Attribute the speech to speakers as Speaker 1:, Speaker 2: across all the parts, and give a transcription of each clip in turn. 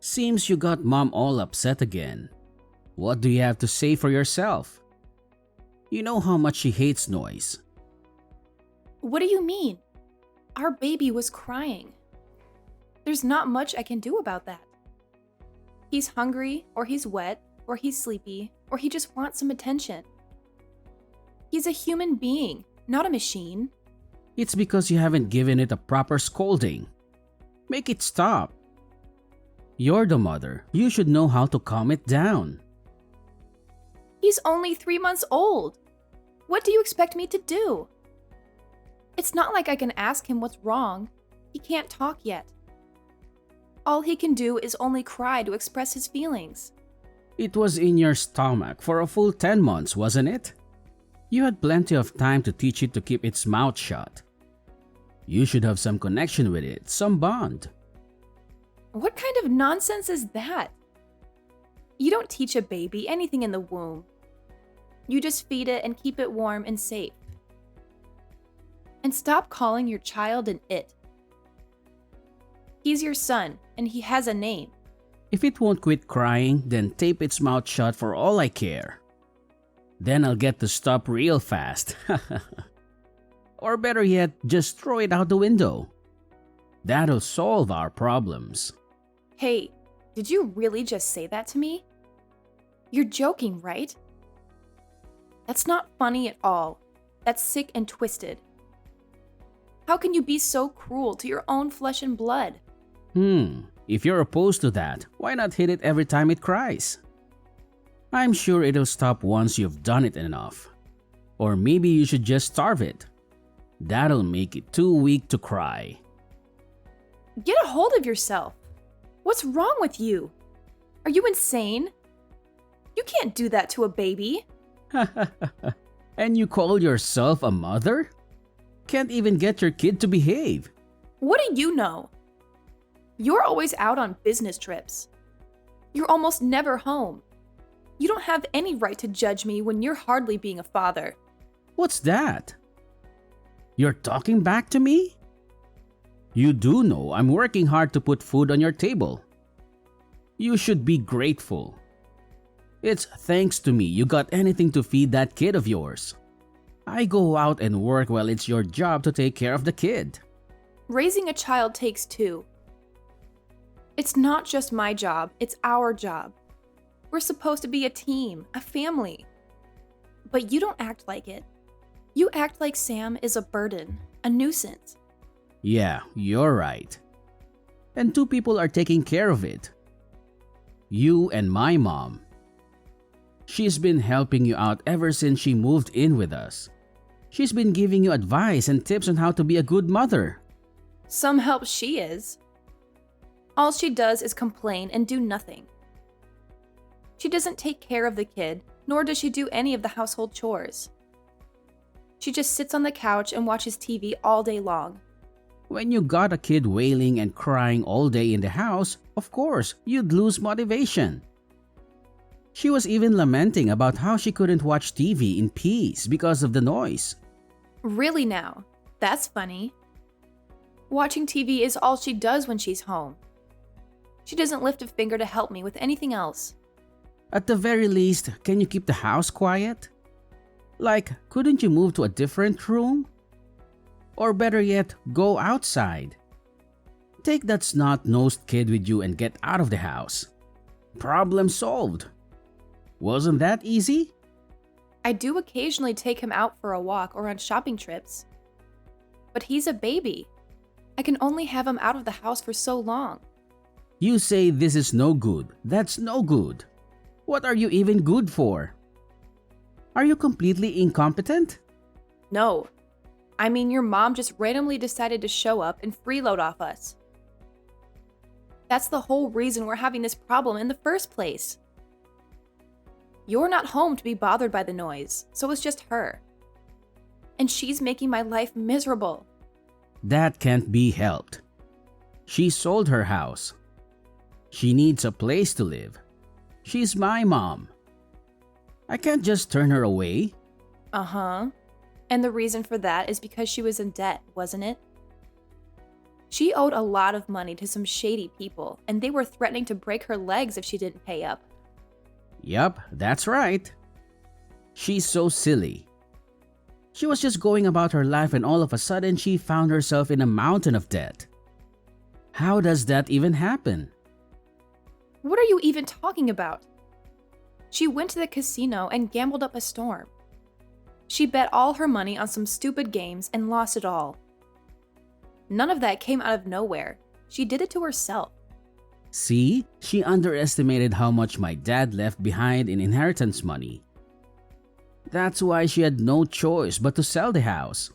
Speaker 1: Seems you got mom all upset again. What do you have to say for yourself? You know how much she hates noise.
Speaker 2: What do you mean? Our baby was crying. There's not much I can do about that. He's hungry, or he's wet, or he's sleepy, or he just wants some attention. He's a human being, not a machine.
Speaker 1: It's because you haven't given it a proper scolding. Make it stop. You're the mother. You should know how to calm it down.
Speaker 2: He's only 3 months old. What do you expect me to do? It's not like I can ask him what's wrong. He can't talk yet. All he can do is only cry to express his feelings.
Speaker 1: It was in your stomach for a full 10 months, wasn't it? You had plenty of time to teach it to keep its mouth shut. You should have some connection with it, some bond.
Speaker 2: What kind of nonsense is that? You don't teach a baby anything in the womb. You just feed it and keep it warm and safe. And stop calling your child an it. He's your son, and he has a name.
Speaker 1: If it won't quit crying, then tape its mouth shut for all I care. Then I'll get to stop real fast. Or better yet, just throw it out the window. That'll solve our problems.
Speaker 2: Hey, did you really just say that to me? You're joking, right? That's not funny at all. That's sick and twisted. How can you be so cruel to your own flesh and blood?
Speaker 1: If you're opposed to that, why not hit it every time it cries? I'm sure it'll stop once you've done it enough. Or maybe you should just starve it. That'll make it too weak to cry.
Speaker 2: Get a hold of yourself. What's wrong with you? Are you insane? You can't do that to a baby.
Speaker 1: And you call yourself a mother? Can't even get your kid to behave.
Speaker 2: What do you know? You're always out on business trips. You're almost never home. You don't have any right to judge me when you're hardly being a father.
Speaker 1: What's that? You're talking back to me? You do know I'm working hard to put food on your table. You should be grateful. It's thanks to me you got anything to feed that kid of yours. I go out and work while it's your job to take care of the kid.
Speaker 2: Raising a child takes two. It's not just my job, it's our job. We're supposed to be a team, a family. But you don't act like it. You act like Sam is a burden, a nuisance.
Speaker 1: Yeah, you're right. And two people are taking care of it. You and my mom. She's been helping you out ever since she moved in with us. She's been giving you advice and tips on how to be a good mother.
Speaker 2: Some help she is. All she does is complain and do nothing. She doesn't take care of the kid, nor does she do any of the household chores. She just sits on the couch and watches TV all day long.
Speaker 1: When you got a kid wailing and crying all day in the house, of course, you'd lose motivation. She was even lamenting about how she couldn't watch TV in peace because of the noise.
Speaker 2: Really now? That's funny. Watching TV is all she does when she's home. She doesn't lift a finger to help me with anything else.
Speaker 1: At the very least, can you keep the house quiet? Like, couldn't you move to a different room? Or better yet, go outside. Take that snot-nosed kid with you and get out of the house. Problem solved. Wasn't that easy?
Speaker 2: I do occasionally take him out for a walk or on shopping trips. But he's a baby. I can only have him out of the house for so long.
Speaker 1: You say this is no good. That's no good. What are you even good for? Are you completely incompetent?
Speaker 2: No. I mean, your mom just randomly decided to show up and freeload off us. That's the whole reason we're having this problem in the first place. You're not home to be bothered by the noise, so it's just her. And she's making my life miserable.
Speaker 1: That can't be helped. She sold her house. She needs a place to live. She's my mom. I can't just turn her away.
Speaker 2: Uh-huh. And the reason for that is because she was in debt, wasn't it? She owed a lot of money to some shady people, and they were threatening to break her legs if she didn't pay up.
Speaker 1: Yup, that's right. She's so silly. She was just going about her life and all of a sudden she found herself in a mountain of debt. How does that even happen?
Speaker 2: What are you even talking about? She went to the casino and gambled up a storm. She bet all her money on some stupid games and lost it all. None of that came out of nowhere. She did it to herself.
Speaker 1: See, she underestimated how much my dad left behind in inheritance money. That's why she had no choice but to sell the house.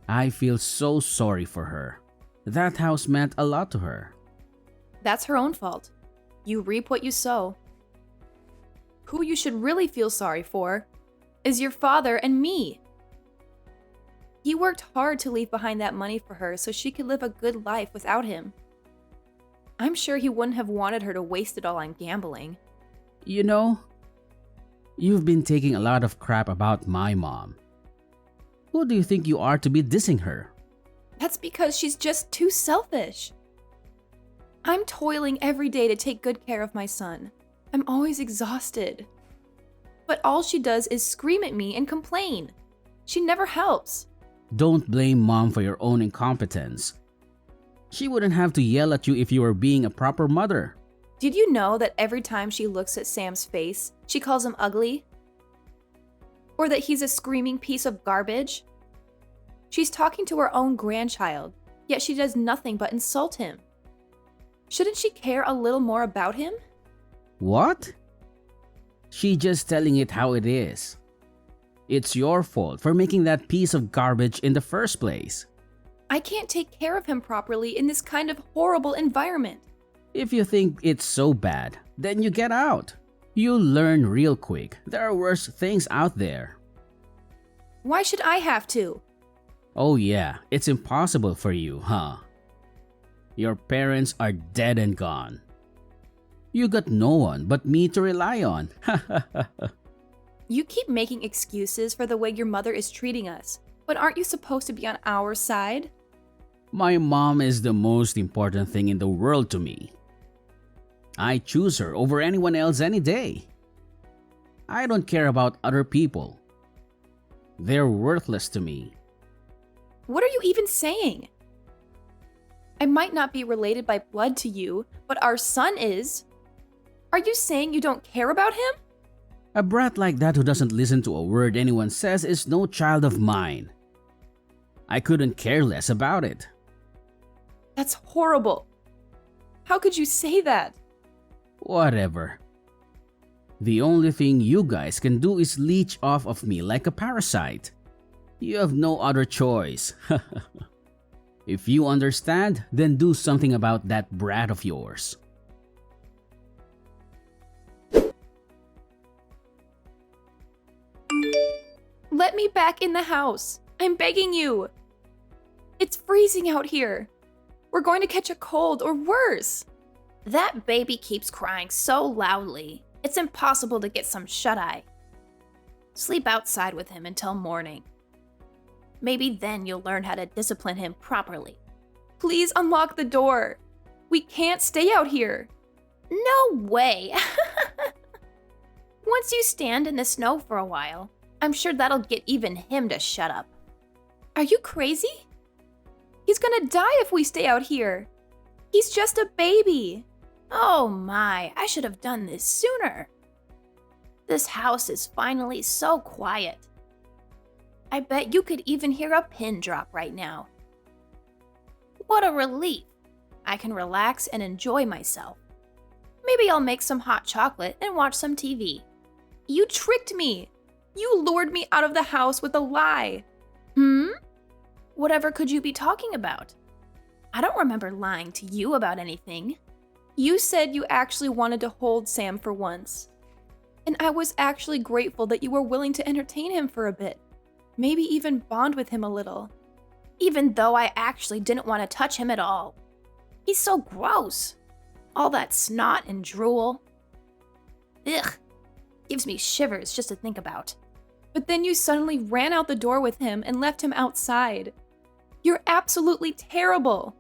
Speaker 1: I feel so sorry for her. That house meant a lot to her.
Speaker 2: That's her own fault. You reap what you sow. Who you should really feel sorry for is your father and me. He worked hard to leave behind that money for her so she could live a good life without him. I'm sure he wouldn't have wanted her to waste it all on gambling.
Speaker 1: You know, you've been taking a lot of crap about my mom. Who do you think you are to be dissing her?
Speaker 2: That's because she's just too selfish. I'm toiling every day to take good care of my son. I'm always exhausted. But all she does is scream at me and complain. She never helps.
Speaker 1: Don't blame mom for your own incompetence. She wouldn't have to yell at you if you were being a proper mother.
Speaker 2: Did you know that every time she looks at Sam's face, she calls him ugly? Or that he's a screaming piece of garbage? She's talking to her own grandchild, yet she does nothing but insult him. Shouldn't she care a little more about him?
Speaker 1: What? She's just telling it how it is. It's your fault for making that piece of garbage in the first place.
Speaker 2: I can't take care of him properly in this kind of horrible environment.
Speaker 1: If you think it's so bad, then you get out. You'll learn real quick. There are worse things out there.
Speaker 2: Why should I have to?
Speaker 1: Oh yeah, it's impossible for you, huh? Your parents are dead and gone. You got no one but me to rely on.
Speaker 2: You keep making excuses for the way your mother is treating us, but aren't you supposed to be on our side?
Speaker 1: My mom is the most important thing in the world to me. I choose her over anyone else any day. I don't care about other people. They're worthless to me.
Speaker 2: What are you even saying? I might not be related by blood to you, but our son is. Are you saying you don't care about him?
Speaker 1: A brat like that who doesn't listen to a word anyone says is no child of mine. I couldn't care less about it.
Speaker 2: That's horrible. How could you say that?
Speaker 1: Whatever. The only thing you guys can do is leech off of me like a parasite. You have no other choice. If you understand, then do something about that brat of yours.
Speaker 2: Let me back in the house. I'm begging you. It's freezing out here. We're going to catch a cold or worse. That baby keeps crying so loudly. It's impossible to get some shut-eye. Sleep outside with him until morning. Maybe then you'll learn how to discipline him properly. Please unlock the door. We can't stay out here. No way. Once you stand in the snow for a while, I'm sure that'll get even him to shut up. Are you crazy? He's gonna die if we stay out here. He's just a baby. Oh my, I should have done this sooner. This house is finally so quiet. I bet you could even hear a pin drop right now. What a relief. I can relax and enjoy myself. Maybe I'll make some hot chocolate and watch some TV. You tricked me. You lured me out of the house with a lie. Whatever could you be talking about? I don't remember lying to you about anything. You said you actually wanted to hold Sam for once. And I was actually grateful that you were willing to entertain him for a bit. Maybe even bond with him a little. Even though I actually didn't want to touch him at all. He's so gross. All that snot and drool. Ugh. Gives me shivers just to think about. But then you suddenly ran out the door with him and left him outside. You're absolutely terrible.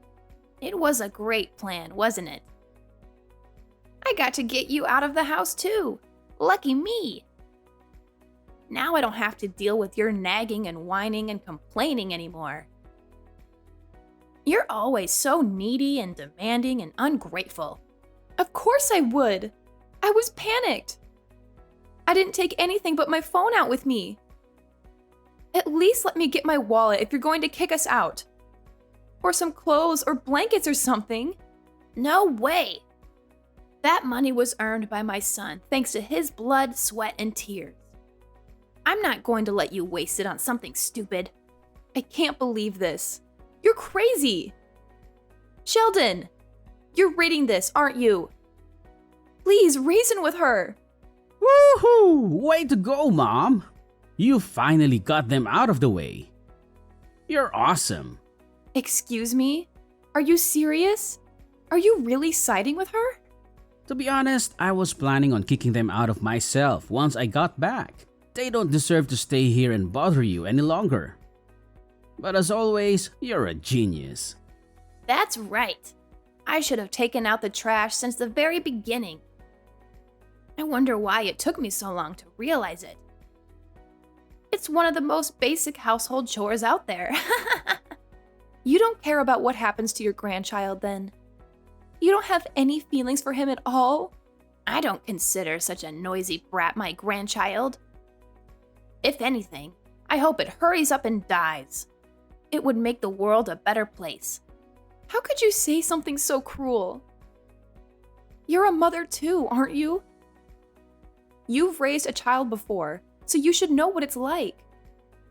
Speaker 2: It was a great plan, wasn't it? I got to get you out of the house too. Lucky me. Now I don't have to deal with your nagging and whining and complaining anymore. You're always so needy and demanding and ungrateful.
Speaker 3: Of course I would. I was panicked. I didn't take anything but my phone out with me. At least let me get my wallet if you're going to kick us out. Or some clothes or blankets or something.
Speaker 2: No way. That money was earned by my son thanks to his blood, sweat, and tears. I'm not going to let you waste it on something stupid.
Speaker 3: I can't believe this. You're crazy. Sheldon, you're reading this, aren't you? Please reason with her.
Speaker 1: Woohoo! Way to go, Mom! You finally got them out of the way. You're awesome.
Speaker 3: Excuse me? Are you serious? Are you really siding with her?
Speaker 1: To be honest, I was planning on kicking them out of myself once I got back. They don't deserve to stay here and bother you any longer. But as always, you're a genius.
Speaker 2: That's right. I should have taken out the trash since the very beginning. I wonder why it took me so long to realize it. It's one of the most basic household chores out there.
Speaker 3: You don't care about what happens to your grandchild then? You don't have any feelings for him at all?
Speaker 2: I don't consider such a noisy brat my grandchild. If anything, I hope it hurries up and dies. It would make the world a better place.
Speaker 3: How could you say something so cruel? You're a mother too, aren't you? You've raised a child before, so you should know what it's like.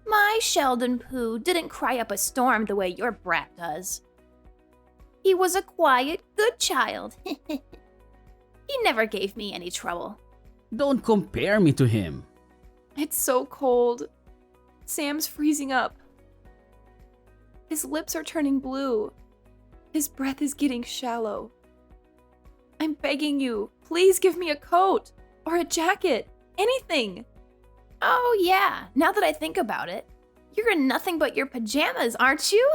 Speaker 2: My Sheldon Pooh didn't cry up a storm the way your brat does. He was a quiet, good child. He never gave me any trouble.
Speaker 1: Don't compare me to him.
Speaker 3: It's so cold. Sam's freezing up. His lips are turning blue. His breath is getting shallow. I'm begging you, please give me a coat or a jacket, anything.
Speaker 2: Oh yeah, now that I think about it, you're in nothing but your pajamas, aren't you?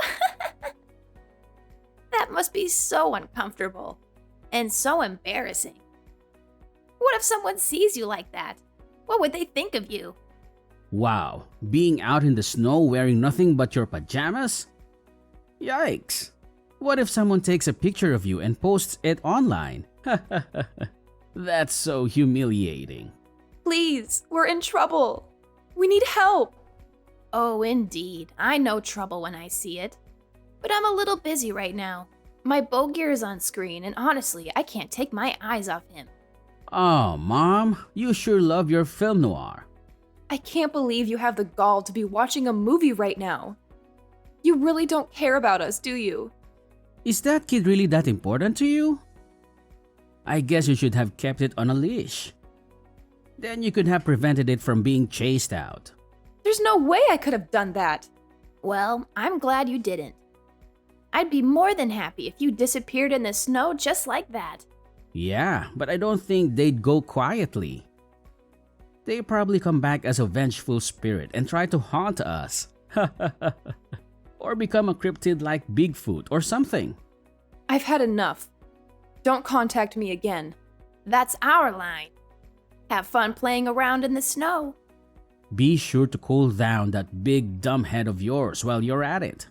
Speaker 2: That must be so uncomfortable and so embarrassing. What if someone sees you like that? What would they think of you?
Speaker 1: Wow, being out in the snow wearing nothing but your pajamas? Yikes! What if someone takes a picture of you and posts it online? That's so humiliating.
Speaker 3: Please, we're in trouble. We need help.
Speaker 2: Oh, indeed. I know trouble when I see it. But I'm a little busy right now. My Bogear is on screen, and honestly, I can't take my eyes off him.
Speaker 1: Oh, Mom, you sure love your film noir.
Speaker 3: I can't believe you have the gall to be watching a movie right now. You really don't care about us, do you?
Speaker 1: Is that kid really that important to you? I guess you should have kept it on a leash. Then you could have prevented it from being chased out.
Speaker 3: There's no way I could have done that.
Speaker 2: Well, I'm glad you didn't. I'd be more than happy if you disappeared in the snow just like that.
Speaker 1: Yeah, but I don't think they'd go quietly. They probably come back as a vengeful spirit and try to haunt us. Or become a cryptid like Bigfoot or something.
Speaker 3: I've had enough. Don't contact me again.
Speaker 2: That's our line. Have fun playing around in the snow.
Speaker 1: Be sure to cool down that big dumb head of yours while you're at it.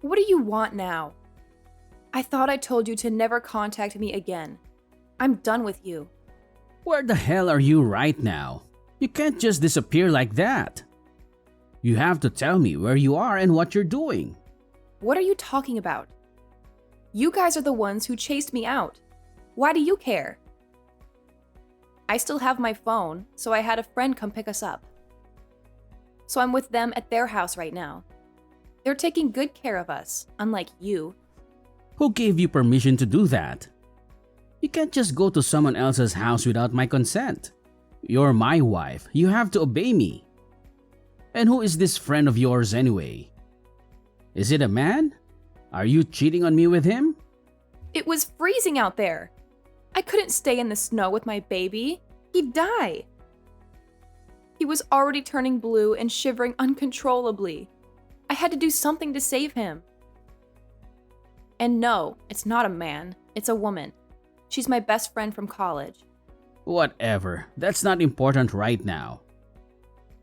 Speaker 3: What do you want now? I thought I told you to never contact me again. I'm done with you.
Speaker 1: Where the hell are you right now? You can't just disappear like that. You have to tell me where you are and what you're doing.
Speaker 3: What are you talking about? You guys are the ones who chased me out. Why do you care? I still have my phone, so I had a friend come pick us up. So I'm with them at their house right now. They're taking good care of us, unlike you.
Speaker 1: Who gave you permission to do that? You can't just go to someone else's house without my consent. You're my wife. You have to obey me. And who is this friend of yours anyway? Is it a man? Are you cheating on me with him?
Speaker 3: It was freezing out there. I couldn't stay in the snow with my baby.
Speaker 2: He'd die. He was already turning blue and shivering uncontrollably. I had to do something to save him. And no, it's not a man, it's a woman. She's my best friend from college.
Speaker 1: Whatever, that's not important right now.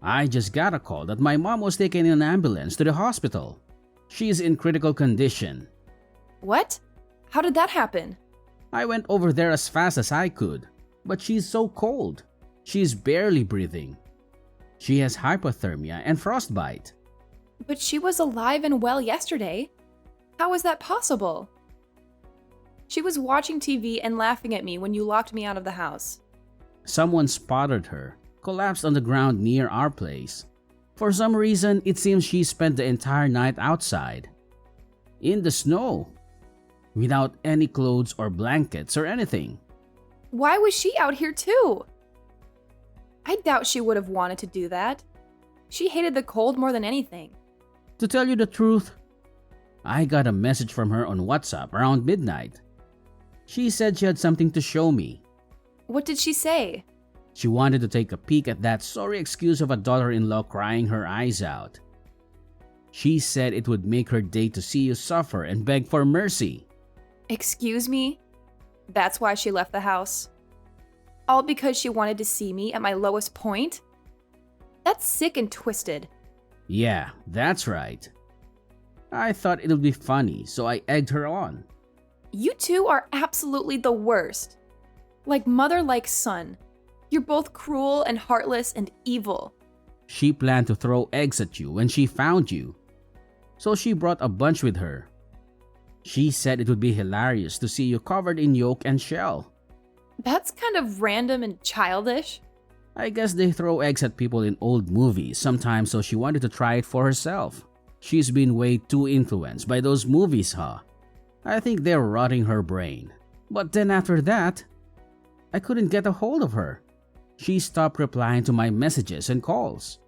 Speaker 1: I just got a call that my mom was taken in an ambulance to the hospital. She's in critical condition.
Speaker 2: What? How did that happen?
Speaker 1: I went over there as fast as I could, but she's so cold. She's barely breathing. She has hypothermia and frostbite.
Speaker 2: But she was alive and well yesterday. How is that possible? She was watching TV and laughing at me when you locked me out of the house.
Speaker 1: Someone spotted her, collapsed on the ground near our place. For some reason, it seems she spent the entire night outside. In the snow. Without any clothes or blankets or anything.
Speaker 2: Why was she out here too? I doubt she would have wanted to do that. She hated the cold more than anything.
Speaker 1: To tell you the truth, I got a message from her on WhatsApp around midnight. She said she had something to show me.
Speaker 2: What did she say?
Speaker 1: She wanted to take a peek at that sorry excuse of a daughter-in-law crying her eyes out. She said it would make her day to see you suffer and beg for mercy.
Speaker 2: Excuse me? That's why she left the house? All because she wanted to see me at my lowest point? That's sick and twisted.
Speaker 1: Yeah, that's right. I thought it would be funny, so I egged her on.
Speaker 2: You two are absolutely the worst. Like mother, like son. You're both cruel and heartless and evil.
Speaker 1: She planned to throw eggs at you when she found you, so she brought a bunch with her. She said it would be hilarious to see you covered in yolk and shell.
Speaker 2: That's kind of random and childish.
Speaker 1: I guess they throw eggs at people in old movies sometimes, so she wanted to try it for herself. She's been way too influenced by those movies, huh? I think they're rotting her brain. But then after that, I couldn't get a hold of her. She stopped replying to my messages and calls.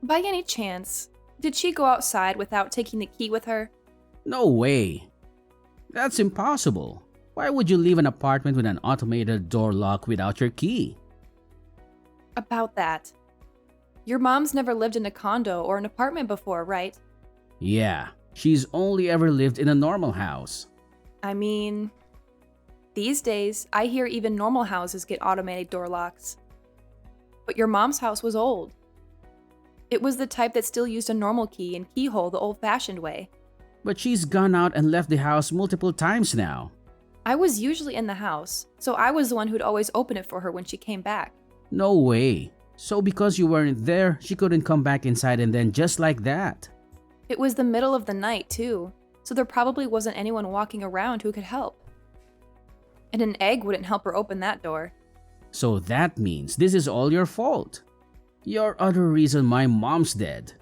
Speaker 2: By any chance, did she go outside without taking the key with her?
Speaker 1: No way. That's impossible. Why would you leave an apartment with an automated door lock without your key?
Speaker 2: About that. Your mom's never lived in a condo or an apartment before, right?
Speaker 1: Yeah, she's only ever lived in a normal house.
Speaker 2: I mean, these days, I hear even normal houses get automated door locks. But your mom's house was old. It was the type that still used a normal key and keyhole the old-fashioned way.
Speaker 1: But she's gone out and left the house multiple times now.
Speaker 2: I was usually in the house, so I was the one who'd always open it for her when she came back.
Speaker 1: No way. So because you weren't there, she couldn't come back inside and then just like that.
Speaker 2: It was the middle of the night, too, so there probably wasn't anyone walking around who could help. And an egg wouldn't help her open that door.
Speaker 1: So that means this is all your fault. You're other reason my mom's dead.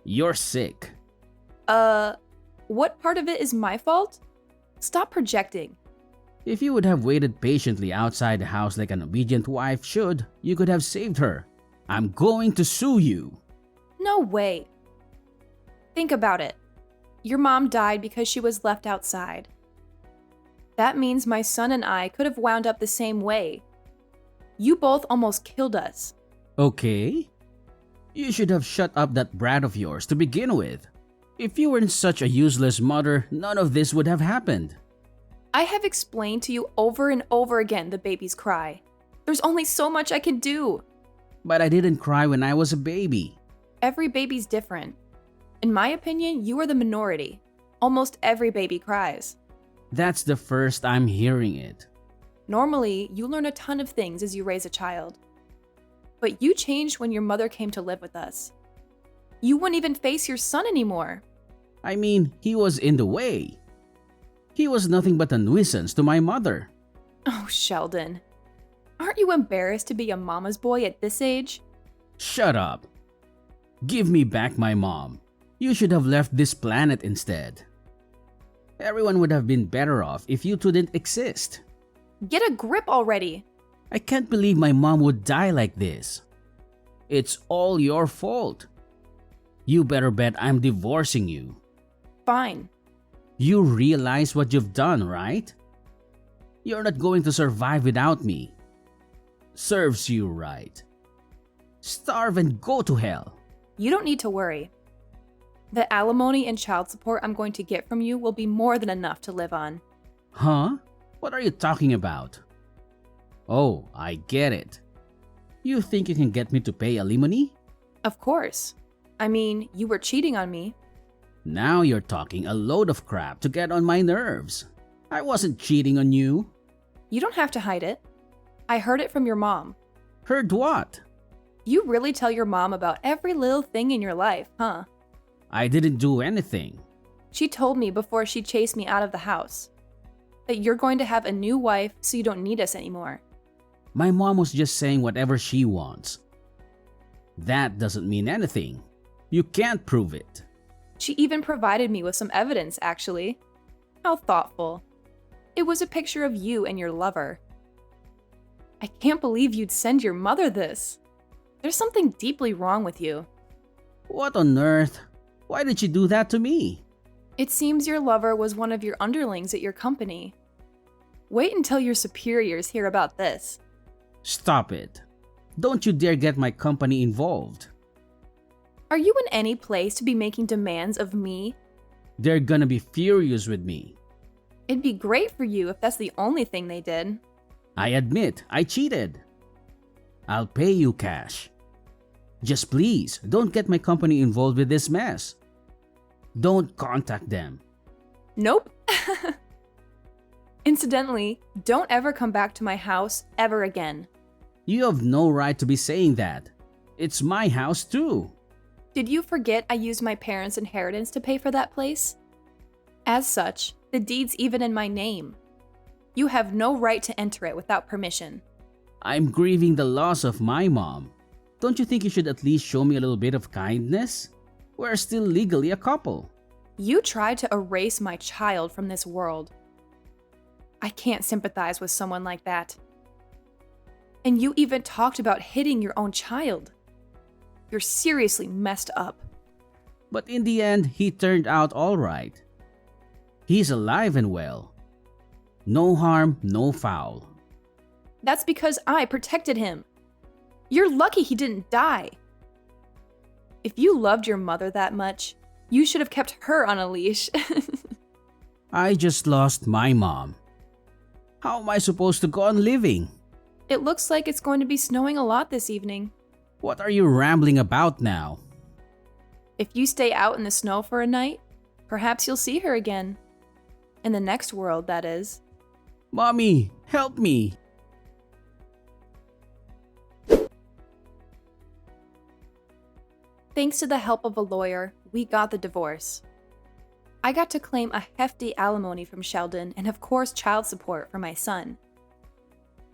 Speaker 1: You're sick.
Speaker 2: What part of it is my fault? Stop projecting.
Speaker 1: If you would have waited patiently outside the house like an obedient wife should, you could have saved her. I'm going to sue you.
Speaker 2: No way. Think about it. Your mom died because she was left outside. That means my son and I could have wound up the same way. You both almost killed us.
Speaker 1: Okay. You should have shut up that brat of yours to begin with. If you weren't such a useless mother, none of this would have happened.
Speaker 2: I have explained to you over and over again the baby's cry. There's only so much I can do.
Speaker 1: But I didn't cry when I was a baby.
Speaker 2: Every baby's different. In my opinion, you are the minority. Almost every baby cries.
Speaker 1: That's the first I'm hearing it.
Speaker 2: Normally, you learn a ton of things as you raise a child. But you changed when your mother came to live with us. You wouldn't even face your son anymore.
Speaker 1: I mean, he was in the way. He was nothing but a nuisance to my mother.
Speaker 2: Oh, Sheldon. Aren't you embarrassed to be a mama's boy at this age?
Speaker 1: Shut up. Give me back my mom. You should have left this planet instead. Everyone would have been better off if you two didn't exist.
Speaker 2: Get a grip already.
Speaker 1: I can't believe my mom would die like this. It's all your fault. You better bet I'm divorcing you.
Speaker 2: Fine.
Speaker 1: You realize what you've done, right? You're not going to survive without me. Serves you right. Starve and go to hell.
Speaker 2: You don't need to worry. The alimony and child support I'm going to get from you will be more than enough to live on.
Speaker 1: Huh? What are you talking about? Oh, I get it. You think you can get me to pay alimony?
Speaker 2: Of course. I mean, you were cheating on me.
Speaker 1: Now you're talking a load of crap to get on my nerves. I wasn't cheating on you.
Speaker 2: You don't have to hide it. I heard it from your mom.
Speaker 1: Heard what?
Speaker 2: You really tell your mom about every little thing in your life, huh?
Speaker 1: I didn't do anything.
Speaker 2: She told me before she chased me out of the house that you're going to have a new wife so you don't need us anymore.
Speaker 1: My mom was just saying whatever she wants. That doesn't mean anything. You can't prove it.
Speaker 2: She even provided me with some evidence, actually. How thoughtful. It was a picture of you and your lover. I can't believe you'd send your mother this. There's something deeply wrong with you.
Speaker 1: What on earth? Why did you do that to me?
Speaker 2: It seems your lover was one of your underlings at your company. Wait until your superiors hear about this.
Speaker 1: Stop it. Don't you dare get my company involved.
Speaker 2: Are you in any place to be making demands of me?
Speaker 1: They're gonna be furious with me.
Speaker 2: It'd be great for you if that's the only thing they did.
Speaker 1: I admit, I cheated. I'll pay you cash. Just please, don't get my company involved with this mess. Don't contact them.
Speaker 2: Nope. Incidentally, don't ever come back to my house ever again.
Speaker 1: You have no right to be saying that. It's my house too.
Speaker 2: Did you forget I used my parents' inheritance to pay for that place? As such, the deed's even in my name. You have no right to enter it without permission.
Speaker 1: I'm grieving the loss of my mom. Don't you think you should at least show me a little bit of kindness? We're still legally a couple.
Speaker 2: You tried to erase my child from this world. I can't sympathize with someone like that. And you even talked about hitting your own child. You're seriously messed up.
Speaker 1: But in the end, he turned out all right. He's alive and well. No harm, no foul.
Speaker 2: That's because I protected him. You're lucky he didn't die. If you loved your mother that much, you should have kept her on a leash.
Speaker 1: I just lost my mom. How am I supposed to go on living?
Speaker 2: It looks like it's going to be snowing a lot this evening.
Speaker 1: What are you rambling about now?
Speaker 2: If you stay out in the snow for a night, perhaps you'll see her again. In the next world, that is.
Speaker 1: Mommy, help me!
Speaker 2: Thanks to the help of a lawyer, we got the divorce. I got to claim a hefty alimony from Sheldon and of course child support for my son.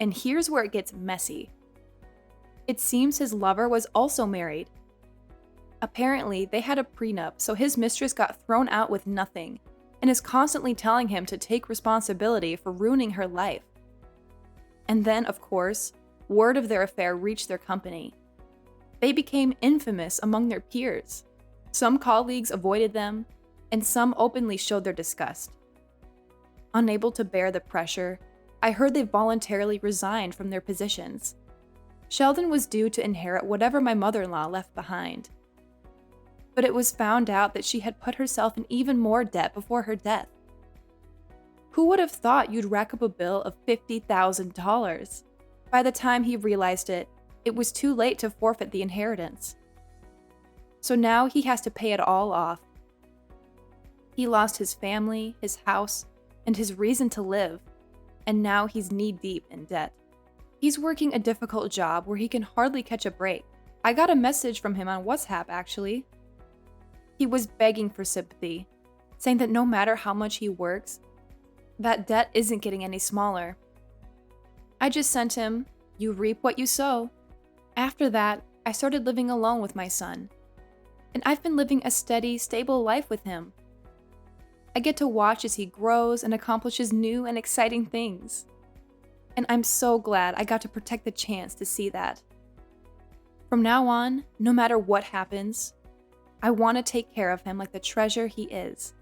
Speaker 2: And here's where it gets messy. It seems his lover was also married. Apparently, they had a prenup, so his mistress got thrown out with nothing and is constantly telling him to take responsibility for ruining her life. And then, of course, word of their affair reached their company. They became infamous among their peers. Some colleagues avoided them, and some openly showed their disgust. Unable to bear the pressure, I heard they voluntarily resigned from their positions. Sheldon was due to inherit whatever my mother-in-law left behind. But it was found out that she had put herself in even more debt before her death. Who would have thought you'd rack up a bill of $50,000? By the time he realized it, it was too late to forfeit the inheritance. So now he has to pay it all off. He lost his family, his house, and his reason to live, and now he's knee-deep in debt. He's working a difficult job where he can hardly catch a break. I got a message from him on WhatsApp, actually. He was begging for sympathy, saying that no matter how much he works, that debt isn't getting any smaller. I just sent him, "You reap what you sow." After that, I started living alone with my son, and I've been living a steady, stable life with him. I get to watch as he grows and accomplishes new and exciting things. And I'm so glad I got to protect the chance to see that. From now on, no matter what happens, I want to take care of him like the treasure he is.